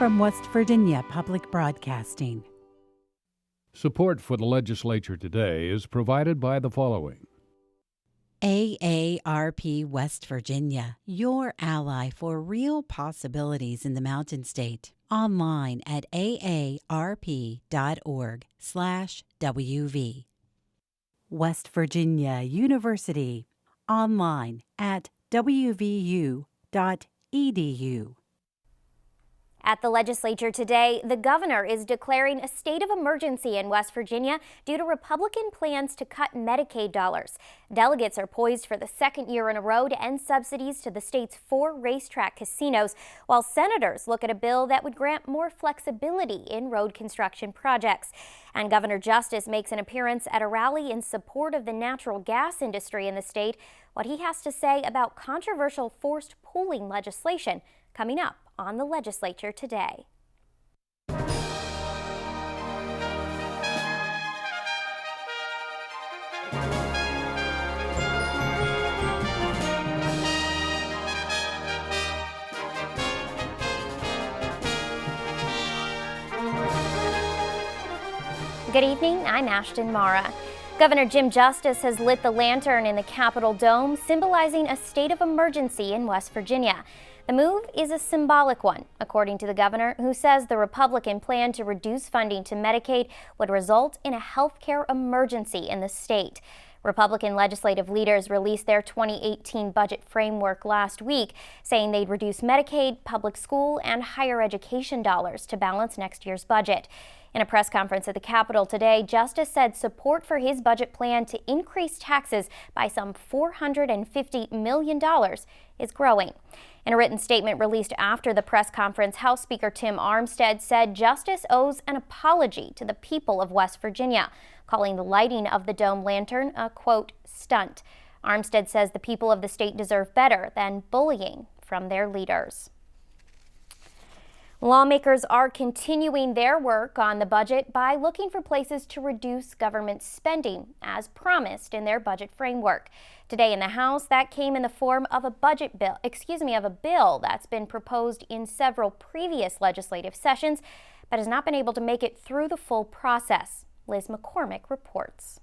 from West Virginia Public Broadcasting. Support for the Legislature Today is provided by the following. AARP West Virginia, your ally for real possibilities in the Mountain State. Online at aarp.org/WV. West Virginia University. Online at wvu.edu. At the legislature today, the governor is declaring a state of emergency in West Virginia due to Republican plans to cut Medicaid dollars. Delegates are poised for the second year in a row to end subsidies to the state's 4 racetrack casinos, while senators look at a bill that would grant more flexibility in road construction projects. And Governor Justice makes an appearance at a rally in support of the natural gas industry in the state. What he has to say about controversial forced pooling legislation coming up on the Legislature Today. Good evening, I'm Ashton Marra. Governor Jim Justice has lit the lantern in the Capitol Dome, symbolizing a state of emergency in West Virginia. The move is a symbolic one, according to the governor, who says the Republican plan to reduce funding to Medicaid would result in a health care emergency in the state. Republican legislative leaders released their 2018 budget framework last week, saying they'd reduce Medicaid, public school, and higher education dollars to balance next year's budget. In a press conference at the Capitol today, Justice said support for his budget plan to increase taxes by some $450 million is growing. In a written statement released after the press conference, House Speaker Tim Armstead said Justice owes an apology to the people of West Virginia, calling the lighting of the dome lantern a, quote, stunt. Armstead says the people of the state deserve better than bullying from their leaders. Lawmakers are continuing their work on the budget by looking for places to reduce government spending, as promised in their budget framework. Today in the House, that came in the form of a bill that's been proposed in several previous legislative sessions, but has not been able to make it through the full process. Liz McCormick reports.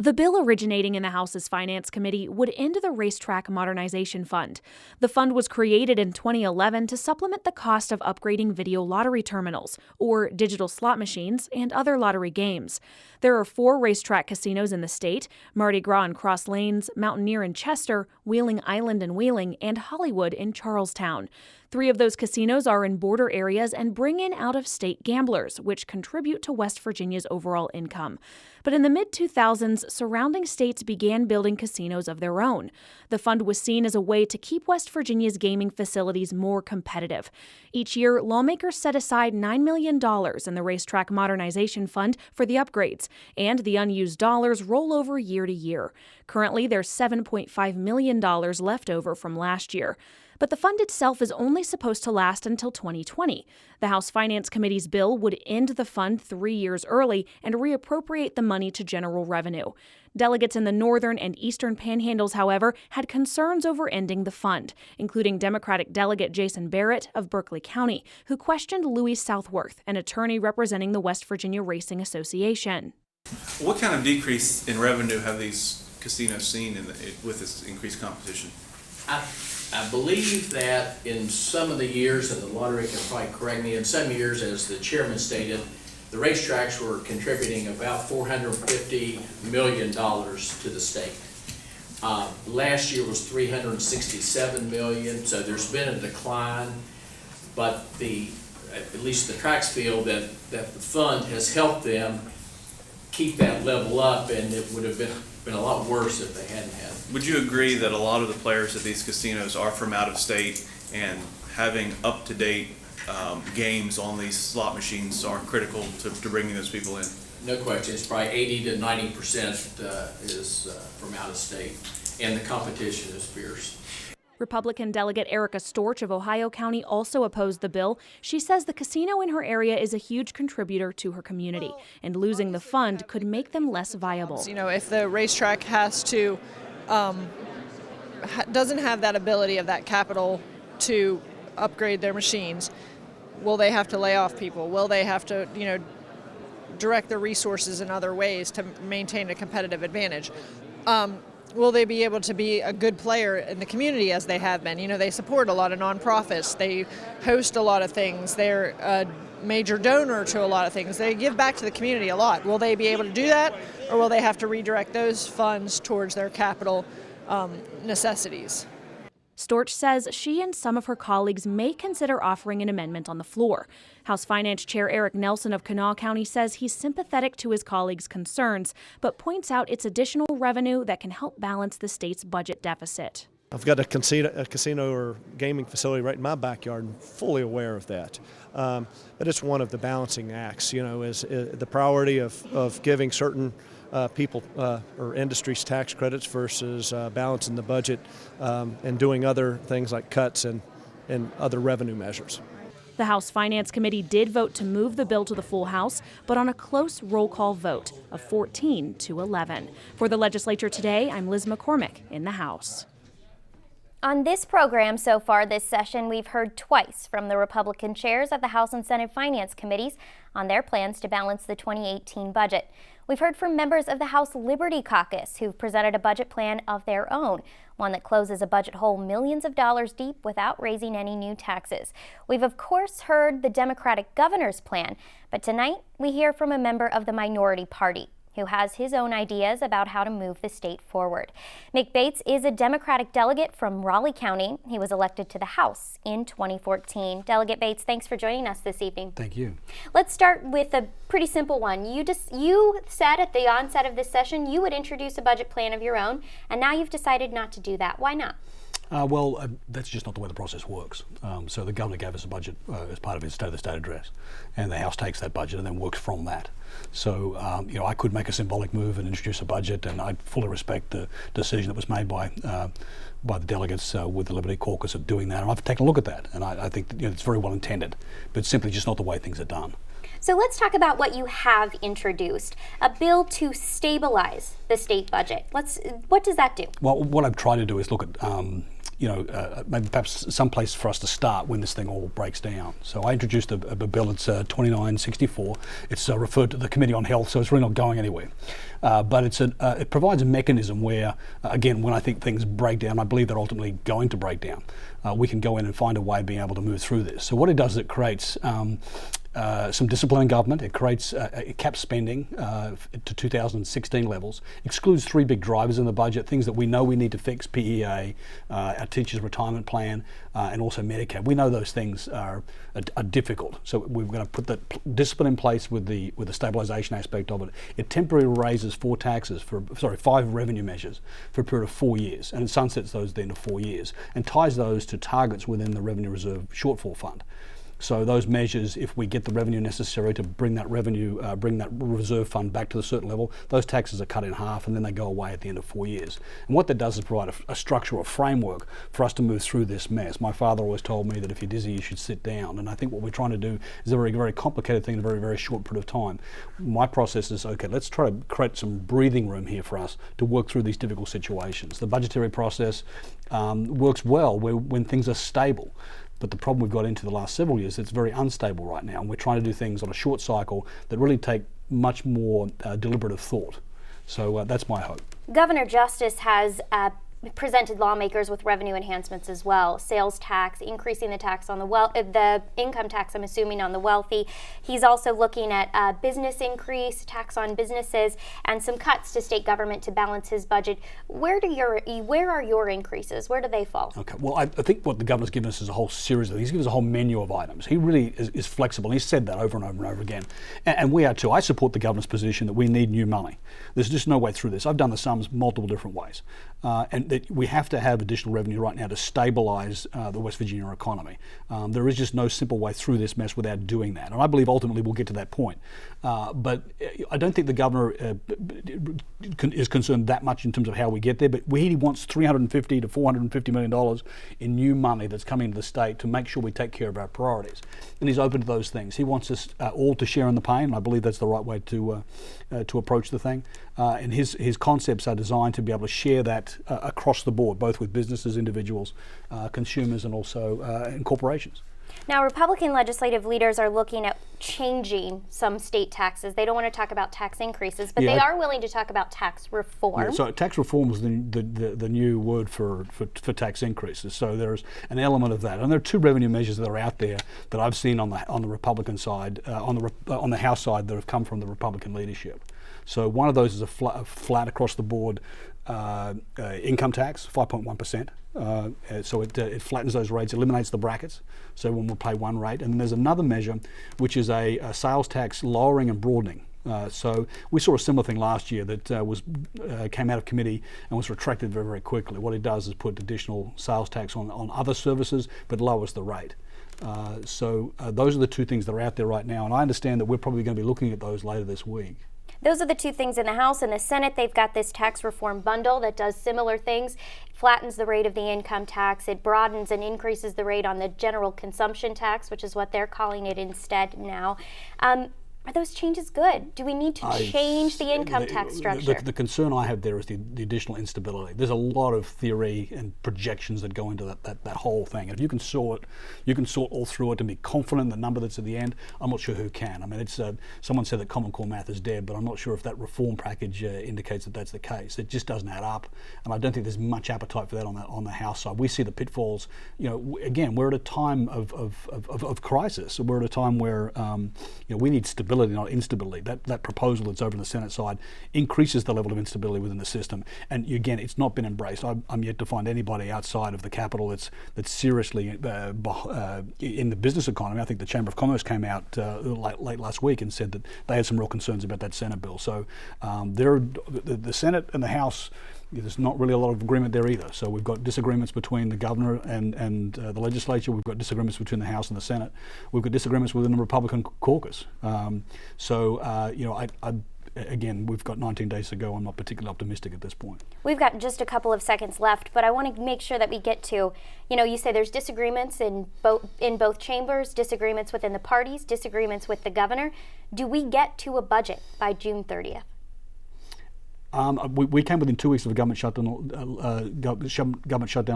The bill originating in the House's Finance Committee would end the Racetrack Modernization Fund. The fund was created in 2011 to supplement the cost of upgrading video lottery terminals, or digital slot machines, and other lottery games. There are 4 racetrack casinos in the state: Mardi Gras in Cross Lanes, Mountaineer in Chester, Wheeling Island in Wheeling, and Hollywood in Charlestown. 3 of those casinos are in border areas and bring in out-of-state gamblers, which contribute to West Virginia's overall income. But in the mid-2000s, surrounding states began building casinos of their own. The fund was seen as a way to keep West Virginia's gaming facilities more competitive. Each year, lawmakers set aside $9 million in the Racetrack Modernization Fund for the upgrades, and the unused dollars roll over year to year. Currently, there's $7.5 million left over from last year. But the fund itself is only supposed to last until 2020. The House Finance Committee's bill would end the fund 3 years early and reappropriate the money to general revenue. Delegates in the northern and eastern panhandles, however, had concerns over ending the fund, including Democratic Delegate Jason Barrett of Berkeley County, who questioned Louis Southworth, an attorney representing the West Virginia Racing Association. What kind of decrease in revenue have these casinos seen with this increased competition? I believe that in some of the years, and the lottery can probably correct me, in some years, as the chairman stated, the racetracks were contributing about $450 million to the state. Last year was $367 million, so there's been a decline, but at least the tracks feel that the fund has helped them keep that level up, and it would have been a lot worse if they hadn't had it. Would you agree that a lot of the players at these casinos are from out of state, and having up-to-date games on these slot machines are critical to bringing those people in? No question. It's probably 80 to 90% is from out of state, and the competition is fierce. Republican Delegate Erica Storch of Ohio County also opposed the bill. She says the casino in her area is a huge contributor to her community, and losing the fund could make them less viable. You know, if the racetrack has to, doesn't have that ability of that capital to upgrade their machines, will they have to lay off people? Will they have to, direct their resources in other ways to maintain a competitive advantage? Will they be able to be a good player in the community as they have been? They support a lot of nonprofits. They host a lot of things. They're a major donor to a lot of things. They give back to the community a lot. Will they be able to do that, or will they have to redirect those funds towards their capital necessities? Storch says she and some of her colleagues may consider offering an amendment on the floor. House Finance Chair Eric Nelson of Kanawha County says he's sympathetic to his colleagues' concerns, but points out it's additional revenue that can help balance the state's budget deficit. I've got a casino or gaming facility right in my backyard, and fully aware of that. But it's one of the balancing acts, is the priority of giving certain people or industries tax credits versus balancing the budget and doing other things like cuts and other revenue measures. The House Finance Committee did vote to move the bill to the full House, but on a close roll call vote of 14-11. For the Legislature Today, I'm Liz McCormick in the House. On this program so far this session, we've heard twice from the Republican chairs of the House and Senate Finance Committees on their plans to balance the 2018 budget. We've heard from members of the House Liberty Caucus who've presented a budget plan of their own, one that closes a budget hole millions of dollars deep without raising any new taxes. We've of course heard the Democratic governor's plan, but tonight we hear from a member of the minority party who has his own ideas about how to move the state forward. Mick Bates is a Democratic delegate from Raleigh County. He was elected to the House in 2014. Delegate Bates, thanks for joining us this evening. Thank you. Let's start with a pretty simple one. You said at the onset of this session you would introduce a budget plan of your own, and now you've decided not to do that. Why not? That's just not the way the process works. So the governor gave us a budget as part of his State of the State address, and the House takes that budget and then works from that. So, I could make a symbolic move and introduce a budget, and I fully respect the decision that was made by the delegates with the Liberty Caucus of doing that. And I've taken a look at that, and I think that, it's very well intended, but it's simply just not the way things are done. So let's talk about what you have introduced, a bill to stabilize the state budget. What does that do? Well, what I've tried to do is look at maybe perhaps some place for us to start when this thing all breaks down. So I introduced a bill. It's 2964. It's referred to the Committee on Health, so it's really not going anywhere. But it provides a mechanism where, again, when I think things break down, I believe they're ultimately going to break down, we can go in and find a way of being able to move through this. So what it does is it creates some discipline in government. It creates it caps spending to 2016 levels, excludes three big drivers in the budget, things that we know we need to fix: PEA, our teachers' retirement plan, and also Medicare. We know those things are difficult, so we're going to put that discipline in place with the stabilization aspect of it. It temporarily raises five revenue measures for a period of 4 years, and it sunsets those at the end of 4 years and ties those to targets within the Revenue Reserve Shortfall Fund. So those measures, if we get the revenue necessary to bring that reserve fund back to a certain level, those taxes are cut in half and then they go away at the end of 4 years. And what that does is provide a structure or framework for us to move through this mess. My father always told me that if you're dizzy, you should sit down. And I think what we're trying to do is a very, very complicated thing in a very, very short period of time. My process is, okay, let's try to create some breathing room here for us to work through these difficult situations. The budgetary process works well when things are stable. But the problem we've got into the last several years, it's very unstable right now, and we're trying to do things on a short cycle that really take much more deliberative thought. So that's my hope. Governor Justice has presented lawmakers with revenue enhancements as well. Sales tax, increasing the tax on the income tax, I'm assuming, on the wealthy. He's also looking at a business increase, tax on businesses, and some cuts to state government to balance his budget. Where are your increases? Where do they fall? Okay, well, I think what the governor's given us is a whole series of things. He's given us a whole menu of items. He really is flexible. He's said that over and over and over again. And we are too. I support the governor's position that we need new money. There's just no way through this. I've done the sums multiple different ways. And that we have to have additional revenue right now to stabilise the West Virginia economy. There is just no simple way through this mess without doing that. And I believe ultimately we'll get to that point. But I don't think the governor is concerned that much in terms of how we get there. But he wants $350 to $450 million in new money that's coming into the state to make sure we take care of our priorities. And he's open to those things. He wants us all to share in the pain. And I believe that's the right way to approach the thing. And his concepts are designed to be able to share that across the board, both with businesses, individuals, consumers, and also in corporations. Now, Republican legislative leaders are looking at changing some state taxes. They don't want to talk about tax increases, but they are willing to talk about tax reform. Yeah, so tax reform is the new word for tax increases. So there's an element of that, and there are two revenue measures that are out there that I've seen on the Republican side, on the House side, that have come from the Republican leadership. So one of those is a flat across the board income tax, 5.1%. So it flattens those rates, eliminates the brackets, so everyone will pay one rate. And then there's another measure, which is a sales tax lowering and broadening. So we saw a similar thing last year that came out of committee and was retracted very, very quickly. What it does is put additional sales tax on other services, but lowers the rate. So those are the two things that are out there right now, and I understand that we're probably going to be looking at those later this week. Those are the two things in the House. In the Senate, they've got this tax reform bundle that does similar things. It flattens the rate of the income tax. It broadens and increases the rate on the general consumption tax, which is what they're calling it instead now. Are those changes good? Do we need to change the income tax structure? The concern I have there is the additional instability. There's a lot of theory and projections that go into that whole thing. And if you can sort all through it and be confident in the number that's at the end, I'm not sure who can. I mean, it's someone said that Common Core math is dead, but I'm not sure if that reform package indicates that that's the case. It just doesn't add up, and I don't think there's much appetite for that on the House side. We see the pitfalls. You know, again, we're at a time of crisis. We're at a time where we need stability, not instability. That proposal that's over on the Senate side increases the level of instability within the system, and again, it's not been embraced. I'm yet to find anybody outside of the Capitol that's seriously in the business economy. I think the Chamber of Commerce came out late last week and said that they had some real concerns about that Senate bill. So the Senate and the House, there's not really a lot of agreement there either. So we've got disagreements between the governor and the legislature. We've got disagreements between the House and the Senate. We've got disagreements within the Republican caucus. Again, we've got 19 days to go. I'm not particularly optimistic at this point. We've got just a couple of seconds left, but I want to make sure that we get to, you say there's disagreements in both chambers, disagreements within the parties, disagreements with the governor. Do we get to a budget by June 30th? We came within 2 weeks of a government shutdown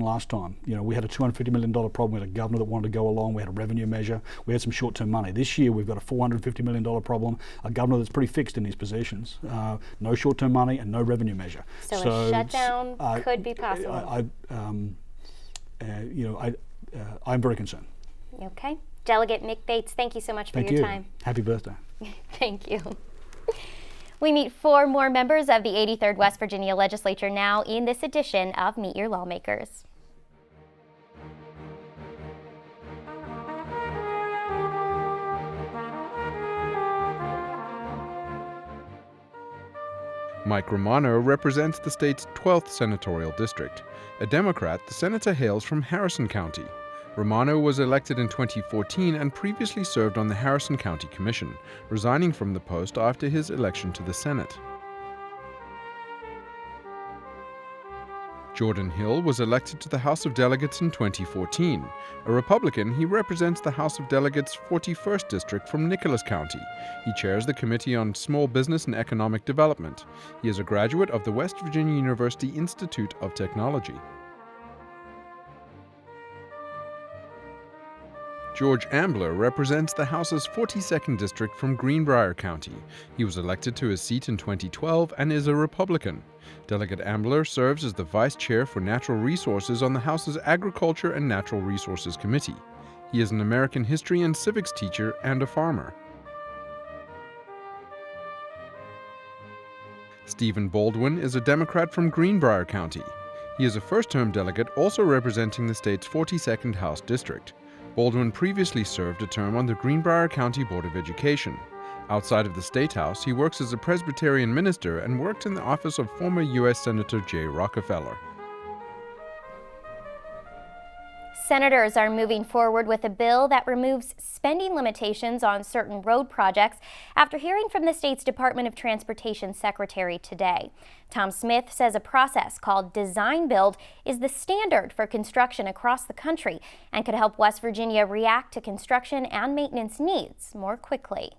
last time. We had a $250 million problem. We had a governor that wanted to go along. We had a revenue measure. We had some short-term money. This year we've got a $450 million problem, a governor that's pretty fixed in his positions. No short-term money and no revenue measure. So a shutdown could be possible. I'm very concerned. Okay. Delegate Mick Bates, thank you so much for your time. Happy birthday. Thank you. We meet 4 more members of the 83rd West Virginia Legislature now in this edition of Meet Your Lawmakers. Mike Romano represents the state's 12th senatorial district. A Democrat, the senator hails from Harrison County. Romano was elected in 2014 and previously served on the Harrison County Commission, resigning from the post after his election to the Senate. Jordan Hill was elected to the House of Delegates in 2014. A Republican, he represents the House of Delegates' 41st District from Nicholas County. He chairs the Committee on Small Business and Economic Development. He is a graduate of the West Virginia University Institute of Technology. George Ambler represents the House's 42nd District from Greenbrier County. He was elected to his seat in 2012 and is a Republican. Delegate Ambler serves as the Vice Chair for Natural Resources on the House's Agriculture and Natural Resources Committee. He is an American history and civics teacher and a farmer. Stephen Baldwin is a Democrat from Greenbrier County. He is a first-term delegate also representing the state's 42nd House District. Baldwin previously served a term on the Greenbrier County Board of Education. Outside of the State House, he works as a Presbyterian minister and worked in the office of former U.S. Senator Jay Rockefeller. Senators are moving forward with a bill that removes spending limitations on certain road projects after hearing from the state's Department of Transportation Secretary today. Tom Smith says a process called design build is the standard for construction across the country and could help West Virginia react to construction and maintenance needs more quickly.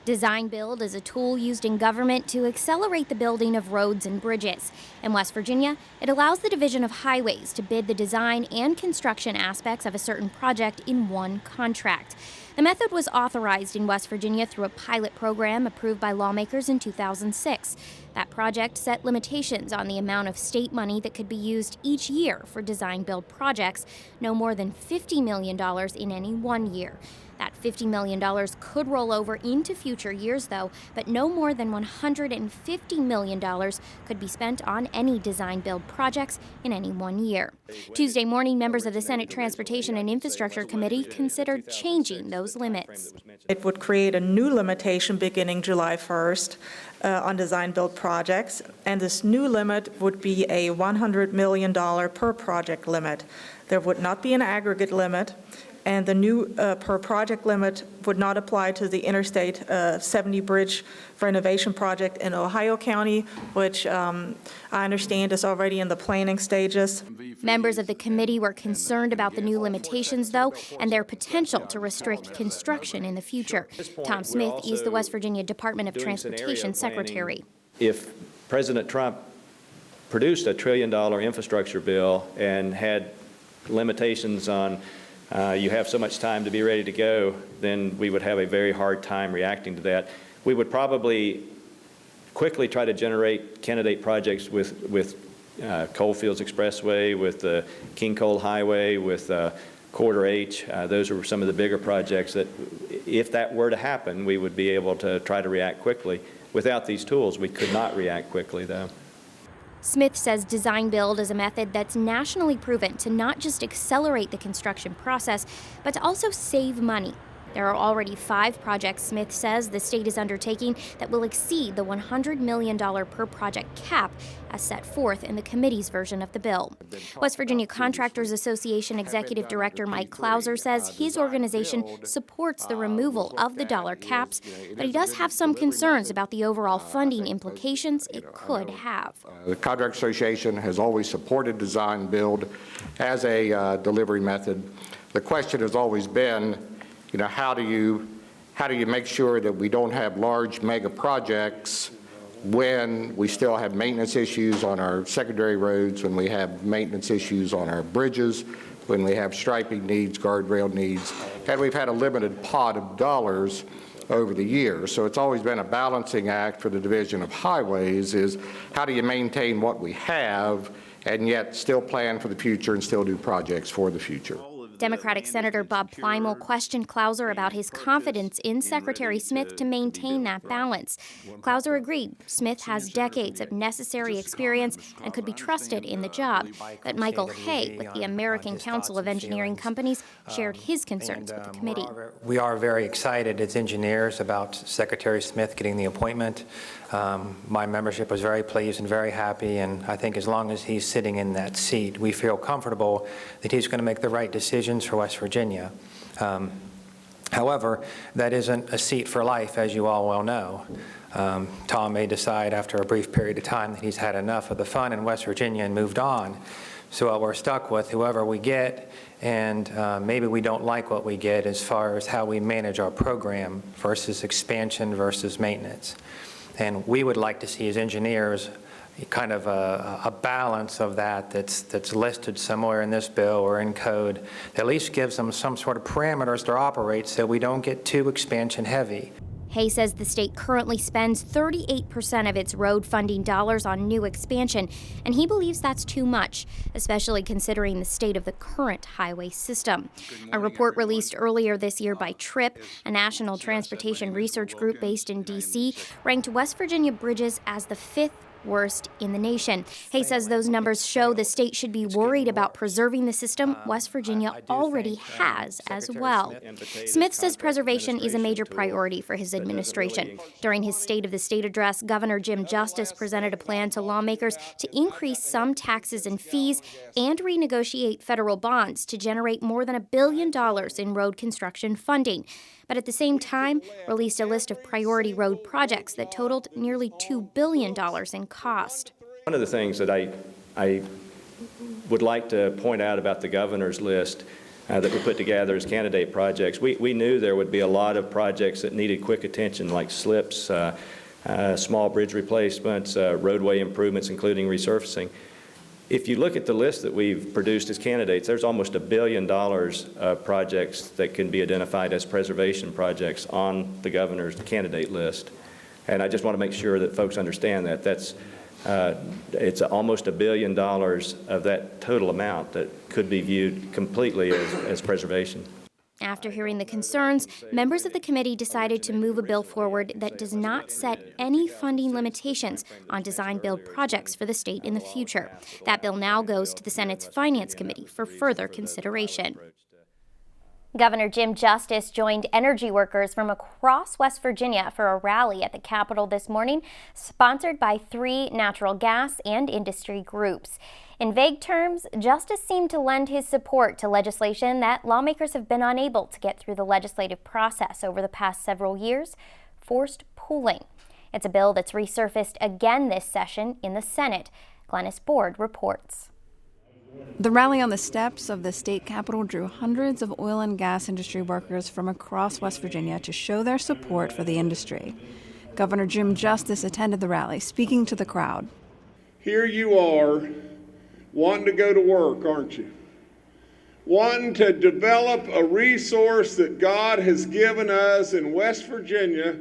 Design Build is a tool used in government to accelerate the building of roads and bridges. In West Virginia, it allows the Division of Highways to bid the design and construction aspects of a certain project in one contract. The method was authorized in West Virginia through a pilot program approved by lawmakers in 2006. That project set limitations on the amount of state money that could be used each year for design-build projects, no more than $50 million in any one year. That $50 million could roll over into future years, though, but no more than $150 million could be spent on any design-build projects in any one year. Tuesday morning, members of the Senate Transportation and Infrastructure Committee considered changing those limits. It would create a new limitation beginning July 1st on design-build projects, and this new limit would be a $100 million per project limit. There would not be an aggregate limit, and the new per project limit would not apply to the Interstate 70 bridge renovation project in Ohio County, which I understand is already in the planning stages. Members of the committee were concerned about the new limitations, though, and their potential to restrict construction in the future. Tom Smith is the West Virginia Department of Transportation Secretary. If President Trump produced a $1 trillion infrastructure bill and had limitations on you have so much time to be ready to go, then we would have a very hard time reacting to that. We would probably quickly try to generate candidate projects with Coalfields Expressway, with the King Coal Highway, with Corridor H. Those are some of the bigger projects that, if that were to happen, we would be able to try to react quickly. Without these tools, we could not react quickly, though. Smith says design build is a method that's nationally proven to not just accelerate the construction process, but to also save money. There are already 5 projects, Smith says, the state is undertaking that will exceed the $100 million per project cap as set forth in the committee's version of the bill. West Virginia Contractors Association Executive Director Mike Clowser says his organization supports the removal of the dollar caps, but he does have some concerns about the overall funding implications it could have. The Contractors Association has always supported design build as a delivery method. The question has always been, how do you make sure that we don't have large mega projects when we still have maintenance issues on our secondary roads, when we have maintenance issues on our bridges, when we have striping needs, guardrail needs, and we've had a limited pot of dollars over the years. So it's always been a balancing act for the Division of Highways is how do you maintain what we have and yet still plan for the future and still do projects for the future. Democratic Senator Bob Plymel questioned Clowser about his confidence in Secretary Smith to maintain that balance. Clowser agreed Smith has decades of necessary experience and could be trusted in the job. But Michael Hay with the American Council of Engineering Companies shared his concerns with the committee. We are very excited as engineers about Secretary Smith getting the appointment. My membership was very pleased and very happy, and I think as long as he's sitting in that seat, we feel comfortable that he's going to make the right decisions for West Virginia. However, that isn't a seat for life, as you all well know. Tom may decide after a brief period of time that he's had enough of the fun in West Virginia and moved on. So we're stuck with whoever we get, and maybe we don't like what we get as far as how we manage our program versus expansion versus maintenance. And we would like to see as engineers kind of a balance of that's listed somewhere in this bill or in code that at least gives them some sort of parameters to operate so we don't get too expansion heavy. Hay says the state currently spends 38% of its road funding dollars on new expansion, and he believes that's too much, especially considering the state of the current highway system. A report released earlier this year by TRIP, a national transportation research group based in D.C., ranked West Virginia bridges as the 5th worst in the nation. Hay says those numbers show the state should be worried about preserving the system West Virginia already has as well. Smith says preservation is a major priority for his administration. During his State of the State address, Governor Jim Justice presented a plan to lawmakers to increase some taxes and fees and renegotiate federal bonds to generate more than $1 billion in road construction funding. But at the same time, released a list of priority road projects that totaled nearly $2 billion in cost. One of the things that I would like to point out about the governor's list, that we put together as candidate projects. We knew there would be a lot of projects that needed quick attention, like slips, small bridge replacements, roadway improvements, including resurfacing. If you look at the list that we've produced as candidates, there's almost $1 billion of projects that can be identified as preservation projects on the governor's candidate list. And I just want to make sure that folks understand that. It's almost $1 billion of that total amount that could be viewed completely as preservation. After hearing the concerns, members of the committee decided to move a bill forward that does not set any funding limitations on design-build projects for the state in the future. That bill now goes to the Senate's Finance Committee for further consideration. Governor Jim Justice joined energy workers from across West Virginia for a rally at the Capitol this morning, sponsored by 3 natural gas and industry groups. In vague terms, Justice seemed to lend his support to legislation that lawmakers have been unable to get through the legislative process over the past several years, forced pooling. It's a bill that's resurfaced again this session in the Senate. Glennis Board reports. The rally on the steps of the state capitol drew hundreds of oil and gas industry workers from across West Virginia to show their support for the industry. Governor Jim Justice attended the rally, speaking to the crowd. Here you are, wanting to go to work, aren't you? Wanting to develop a resource that God has given us in West Virginia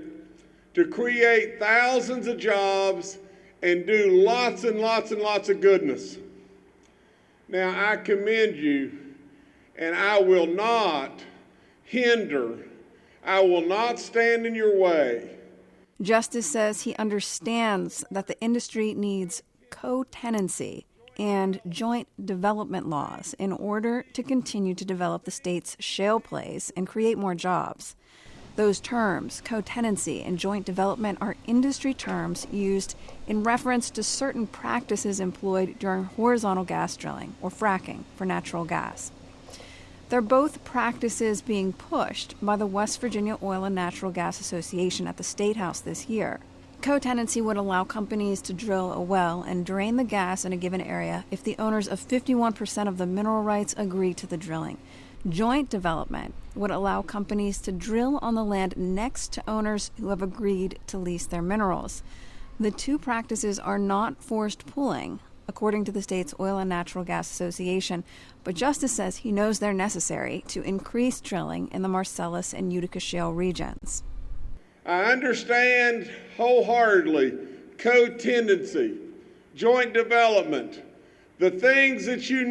to create thousands of jobs and do lots and lots and lots of goodness. Now, I commend you, and I will not hinder, I will not stand in your way. Justice says he understands that the industry needs co-tenancy and joint development laws in order to continue to develop the state's shale plays and create more jobs. Those terms, co-tenancy and joint development, are industry terms used in reference to certain practices employed during horizontal gas drilling, or fracking, for natural gas. They're both practices being pushed by the West Virginia Oil and Natural Gas Association at the State House this year. Co-tenancy would allow companies to drill a well and drain the gas in a given area if the owners of 51% of the mineral rights agree to the drilling. Joint development would allow companies to drill on the land next to owners who have agreed to lease their minerals. The two practices are not forced pooling, according to the state's Oil and Natural Gas Association, but Justice says he knows they're necessary to increase drilling in the Marcellus and Utica shale regions. I understand wholeheartedly co-tenancy, joint development, the things that you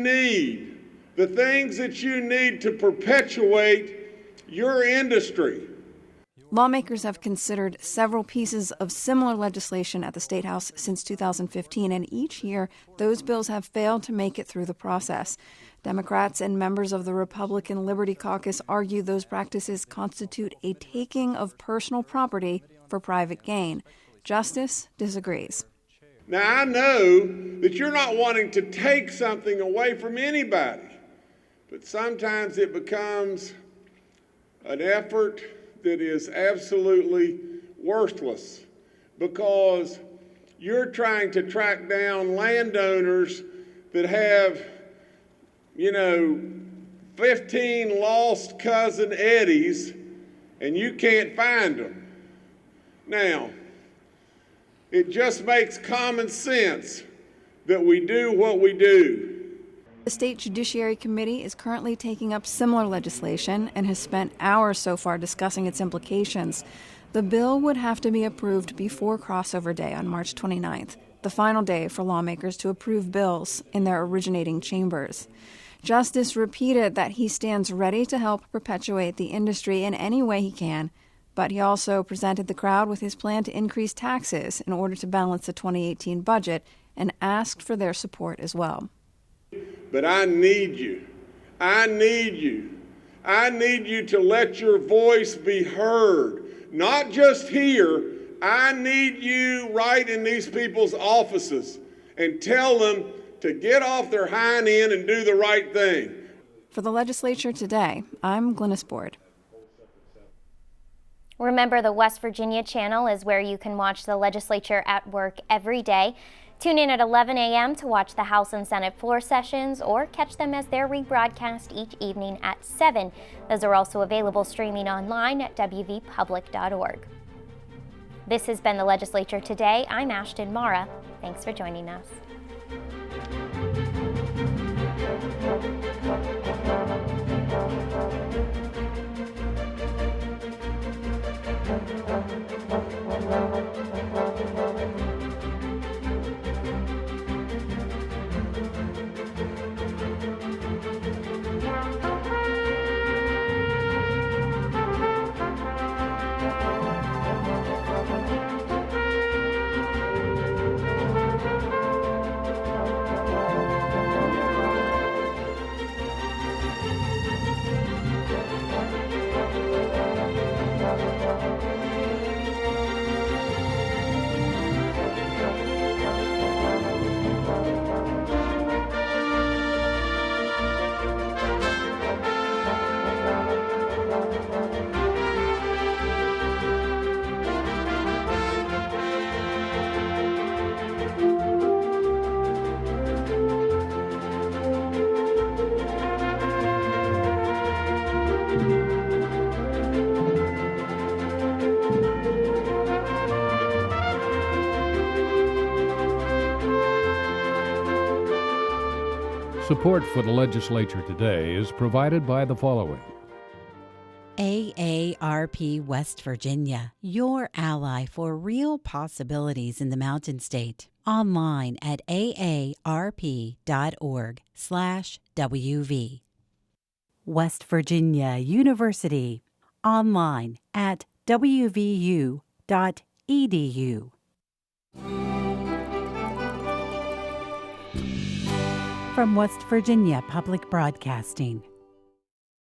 need to perpetuate your industry. Lawmakers have considered several pieces of similar legislation at the State House since 2015, and each year those bills have failed to make it through the process. Democrats and members of the Republican Liberty Caucus argue those practices constitute a taking of personal property for private gain. Justice disagrees. Now, I know that you're not wanting to take something away from anybody, but sometimes it becomes an effort that is absolutely worthless because you're trying to track down landowners that have, 15 lost cousin Eddies, and you can't find them. Now, it just makes common sense that we do what we do. The State Judiciary Committee is currently taking up similar legislation and has spent hours so far discussing its implications. The bill would have to be approved before crossover day on March 29th, the final day for lawmakers to approve bills in their originating chambers. Justice repeated that he stands ready to help perpetuate the industry in any way he can, but he also presented the crowd with his plan to increase taxes in order to balance the 2018 budget and asked for their support as well. But I need you. I need you. I need you to let your voice be heard. Not just here. I need you right in these people's offices and tell them to get off their hind end and do the right thing. For the Legislature Today, I'm Glennis Board. Remember, the West Virginia channel is where you can watch the legislature at work every day. Tune in at 11 a.m. to watch the House and Senate floor sessions or catch them as they're rebroadcast each evening at 7. Those are also available streaming online at wvpublic.org. This has been the Legislature Today. I'm Ashton Marra. Thanks for joining us. Support for the Legislature Today is provided by the following. AARP West Virginia, your ally for real possibilities in the Mountain State. Online at aarp.org/WV. West Virginia University. Online at wvu.edu. From West Virginia Public Broadcasting.